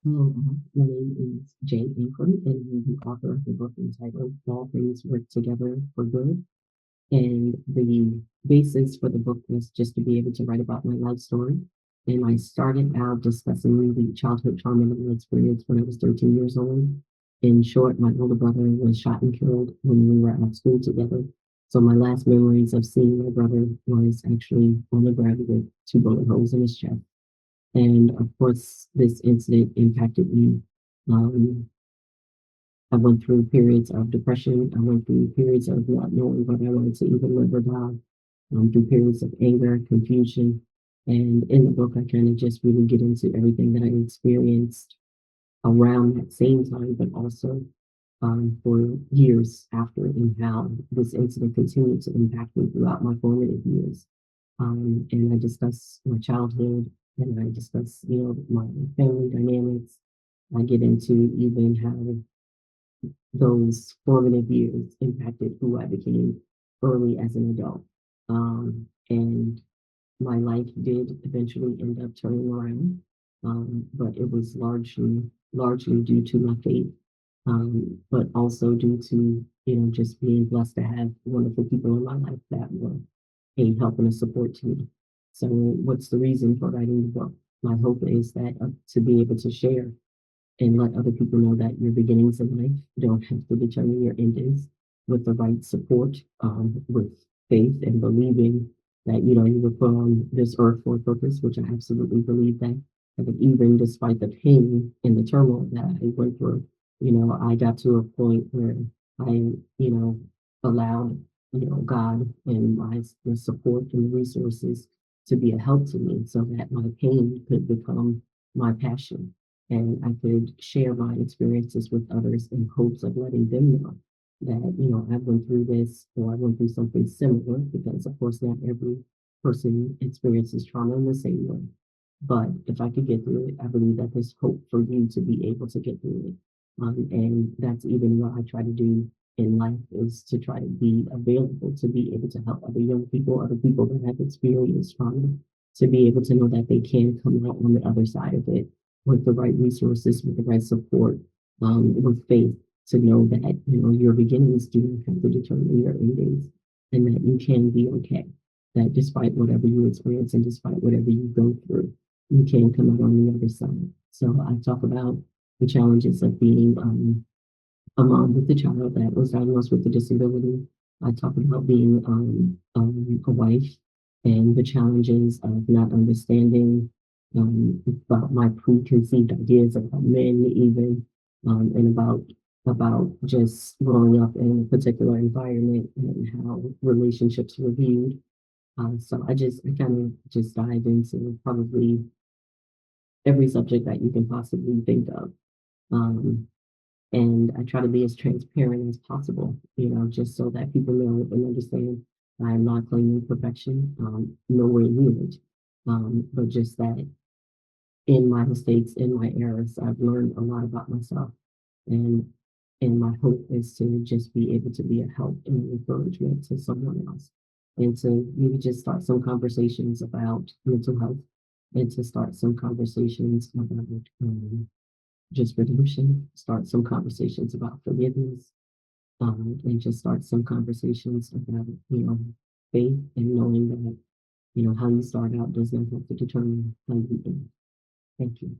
Hello, my name is Jaye Ancruem, and I'm the author of the book entitled All Things Work Together for Good. And the basis for the book was just to be able to write about my life story. And I started out discussing the childhood trauma that I experienced when I was 13 years old. In short, my older brother was shot and killed when we were at school together. So my last memories of seeing my brother was actually on the ground with two bullet holes in his chest. And of course, this incident impacted me. Um, I went through periods of depression. I went through periods of not knowing whether I wanted to even live or die, through periods of anger, confusion. And in the book, I kind of just really get into everything that I experienced around that same time, but also for years after, and how this incident continued to impact me throughout my formative years. And I discuss my childhood, and I discuss, my family dynamics. I get into even how those formative years impacted who I became early as an adult. And my life did eventually end up turning around, but it was largely due to my faith, but also due to just being blessed to have wonderful people in my life that were a help and a support to me. So, what's the reason for writing the book? My hope is that to be able to share and let other people know that your beginnings in life don't have to determine your endings, with the right support, with faith and believing that you were put on this earth for a purpose, which I absolutely believe that. And even despite the pain and the turmoil that I went through, I got to a point where I, allowed, God and the support and the resources to be a help to me, so that my pain could become my passion, and I could share my experiences with others in hopes of letting them know that, I went through this, or I went through something similar, because of course not every person experiences trauma in the same way. But if I could get through it, I believe that there's hope for you to be able to get through it. And that's even what I try to do in life, is to try to be available to be able to help other young people, other people that have experienced trauma, to be able to know that they can come out on the other side of it with the right resources, with the right support, with faith, to know that your beginnings do not have to determine your endings, and that you can be okay. That despite whatever you experience and despite whatever you go through, you can come out on the other side. So I talk about the challenges of being a mom with a child that was diagnosed with a disability. I talk about being a wife, and the challenges of not understanding, about my preconceived ideas about men, even, and about just growing up in a particular environment and how relationships were viewed. So I kind of just dive into probably every subject that you can possibly think of. Um, and I try to be as transparent as possible, just so that people know and understand I'm not claiming perfection, nowhere near it, but just that in my mistakes, in my errors, I've learned a lot about myself, and my hope is to just be able to be a help and an encouragement to someone else, and to maybe just start some conversations about mental health, and to start some conversations about just redemption, start some conversations about forgiveness, and just start some conversations about, faith, and knowing that, how you start out does not have to determine how you end. Thank you.